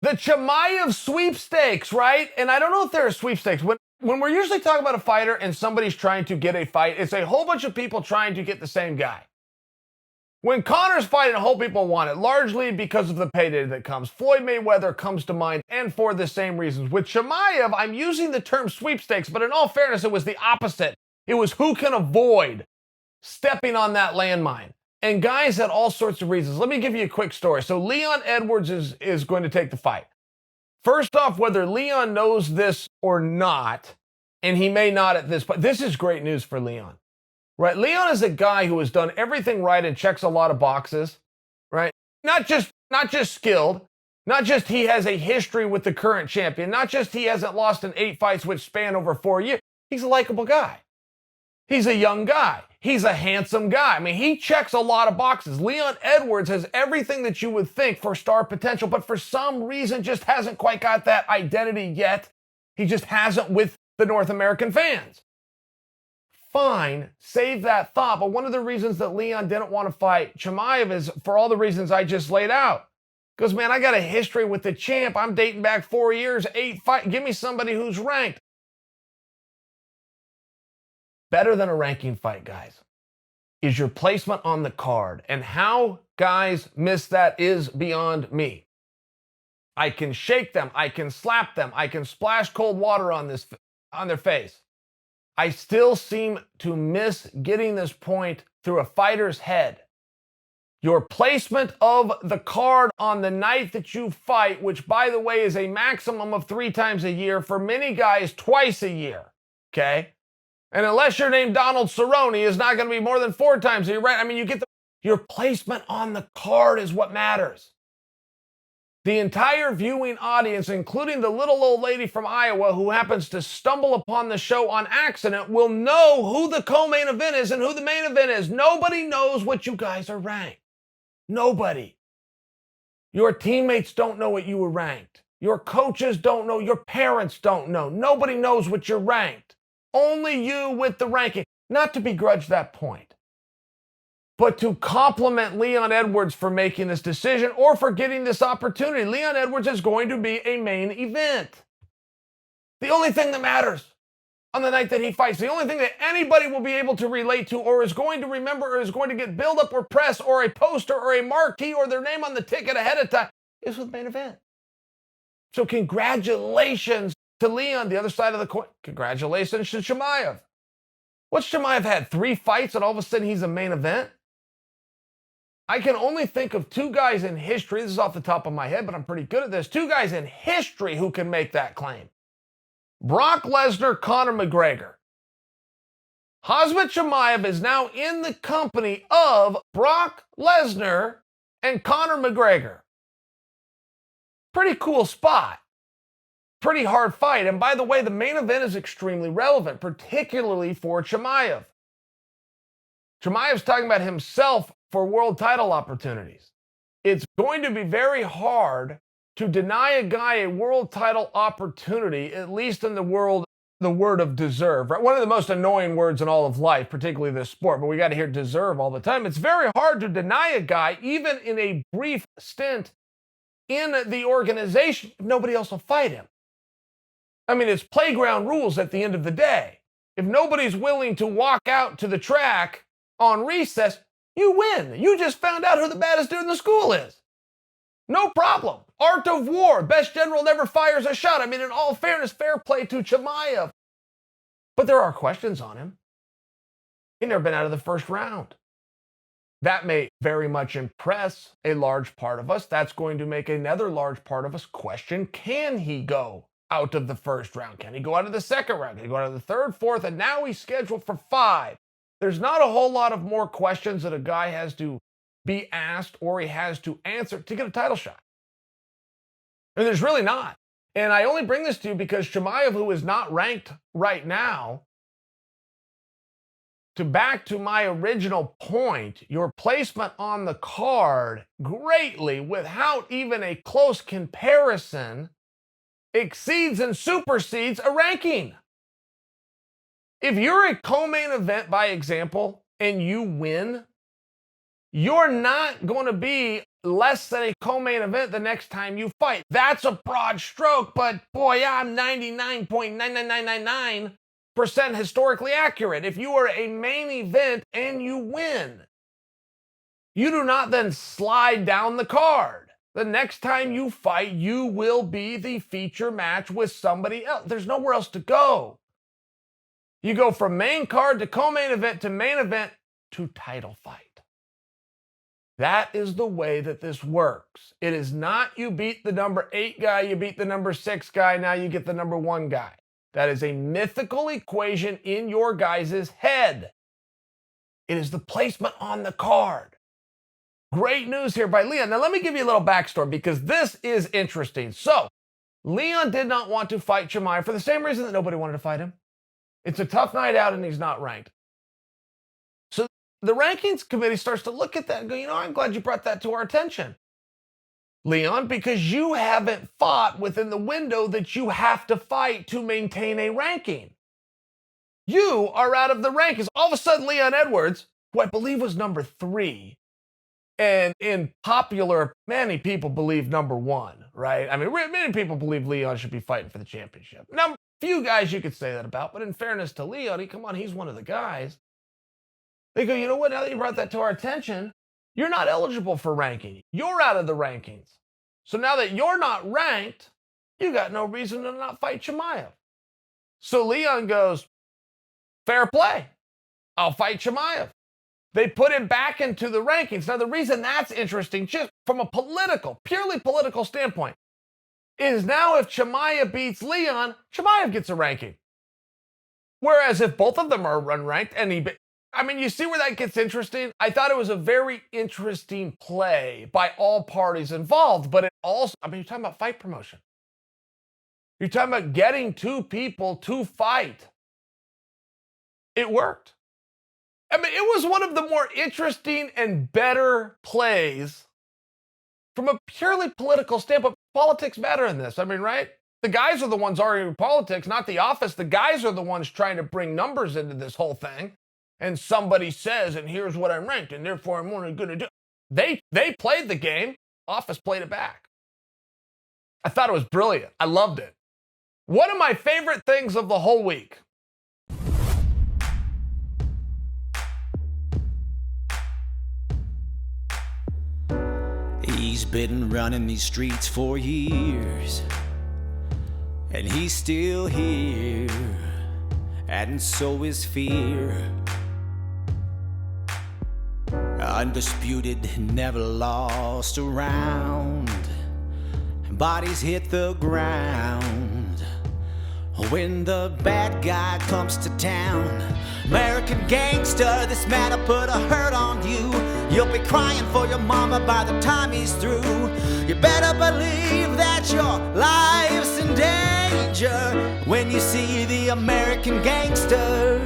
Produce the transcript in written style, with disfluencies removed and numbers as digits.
The Chimaev sweepstakes, right? And I don't know if there are sweepstakes. When we're usually talking about a fighter and somebody's trying to get a fight, it's a whole bunch of people trying to get the same guy. When Conor's fighting, a whole people want it, largely because of the payday that comes. Floyd Mayweather comes to mind, and for the same reasons. With Chimaev, I'm using the term sweepstakes, but in all fairness, it was the opposite. It was who can avoid stepping on that landmine. And guys had all sorts of reasons. Let me give you a quick story. So Leon Edwards is going to take the fight. First off, whether Leon knows this or not, and he may not at this point, this is great news for Leon. Right? Leon is a guy who has done everything right and checks a lot of boxes, right? Not just skilled, not just he has a history with the current champion, not just he hasn't lost in 8 fights which span over 4 years. He's a likable guy. He's a young guy. He's a handsome guy. I mean, he checks a lot of boxes. Leon Edwards has everything that you would think for star potential, but for some reason just hasn't quite got that identity yet. He just hasn't with the North American fans. Fine, save that thought, but one of the reasons that Leon didn't want to fight Chimaev is for all the reasons I just laid out. Because, man, I got a history with the champ. I'm dating back 4 years, 8 fights. Give me somebody who's ranked. Better than a ranking fight, guys, is your placement on the card. And how guys miss that is beyond me. I can shake them. I can slap them. I can splash cold water on their face. I still seem to miss getting this point through a fighter's head. Your placement of the card on the night that you fight, which, by the way, is a maximum of 3 times a year, for many guys, twice a year, okay? And unless you're named Donald Cerrone, it's not going to be more than 4 times a year, right? I mean, your placement on the card is what matters. The entire viewing audience, including the little old lady from Iowa who happens to stumble upon the show on accident, will know who the co-main event is and who the main event is. Nobody knows what you guys are ranked. Nobody. Your teammates don't know what you were ranked. Your coaches don't know. Your parents don't know. Nobody knows what you're ranked. Only you with the ranking. Not to begrudge that point, but to compliment Leon Edwards for making this decision or for getting this opportunity. Leon Edwards is going to be a main event. The only thing that matters on the night that he fights, the only thing that anybody will be able to relate to or is going to remember or is going to get build up or press or a poster or a marquee or their name on the ticket ahead of time is with the main event. So congratulations to Leon, the other side of the coin. Congratulations to Chimaev. What's Chimaev had? 3 fights and all of a sudden he's a main event? I can only think of 2 guys in history, this is off the top of my head, but I'm pretty good at this, 2 guys in history who can make that claim. Brock Lesnar, Conor McGregor. Khamzat Chimaev is now in the company of Brock Lesnar and Conor McGregor. Pretty cool spot. Pretty hard fight. And by the way, the main event is extremely relevant, particularly for Chimaev. Chimaev's talking about himself for world title opportunities. It's going to be very hard to deny a guy a world title opportunity, at least in the word of deserve, right? One of the most annoying words in all of life, particularly this sport, but we got to hear deserve all the time. It's very hard to deny a guy, even in a brief stint in the organization, if nobody else will fight him. I mean, it's playground rules at the end of the day. If nobody's willing to walk out to the track on recess, you win. You just found out who the baddest dude in the school is. No problem. Art of war. Best general never fires a shot. I mean, in all fairness, fair play to Chimaev. But there are questions on him. He's never been out of the first round. That may very much impress a large part of us. That's going to make another large part of us question, can he go out of the first round? Can he go out of the second round? Can he go out of the third, fourth? And now he's scheduled for 5. There's not a whole lot of more questions that a guy has to be asked or he has to answer to get a title shot. And there's really not. And I only bring this to you because Chimaev, who is not ranked right now, back to my original point, your placement on the card greatly, without even a close comparison, exceeds and supersedes a ranking. If you're a co-main event, by example, and you win, You're not going to be less than a co-main event the next time you fight. That's a broad stroke, but boy, I'm 99.99999% historically accurate. If you are a main event and you win, you do not then slide down the card. The next time you fight, you will be the feature match with somebody else. There's nowhere else to go. You go from main card to co-main event to main event to title fight. That is the way that this works. It is not you beat the number 8 guy, you beat the number 6 guy, now you get the number 1 guy. That is a mythical equation in your guys' head. It is the placement on the card. Great news here by Leon. Now, let me give you a little backstory because this is interesting. So, Leon did not want to fight Chimaev for the same reason that nobody wanted to fight him. It's a tough night out and he's not ranked. So, the rankings committee starts to look at that and go, I'm glad you brought that to our attention, Leon, because you haven't fought within the window that you have to fight to maintain a ranking. You are out of the rankings. All of a sudden, Leon Edwards, who I believe was number 3, and in popular, many people believe number 1, right? I mean, many people believe Leon should be fighting for the championship. Now, few guys you could say that about, but in fairness to Leon, he's one of the guys. They go, you know what, now that you brought that to our attention, you're not eligible for ranking. You're out of the rankings. So now that you're not ranked, you got no reason to not fight Chimaev. So Leon goes, fair play. I'll fight Chimaev. They put him back into the rankings. Now, the reason that's interesting, just from a purely political standpoint, is now if Chimaev beats Leon, Chimaev gets a ranking. Whereas if both of them are unranked and you see where that gets interesting? I thought it was a very interesting play by all parties involved, but it also, you're talking about fight promotion. You're talking about getting 2 people to fight. It worked. It was one of the more interesting and better plays from a purely political standpoint. Politics matter in this. Right? The guys are the ones arguing politics, not the office. The guys are the ones trying to bring numbers into this whole thing. And somebody says, and here's what I'm ranked, and therefore I'm only going to do. They played the game. Office played it back. I thought it was brilliant. I loved it. One of my favorite things of the whole week. He's been running these streets for years, and he's still here, and so is fear. Undisputed, never lost a round. Bodies hit the ground when the bad guy comes to town. American gangster, this man will put a hurt on you. You'll be crying for your mama by the time he's through. You better believe that your life's in danger when you see the American gangster.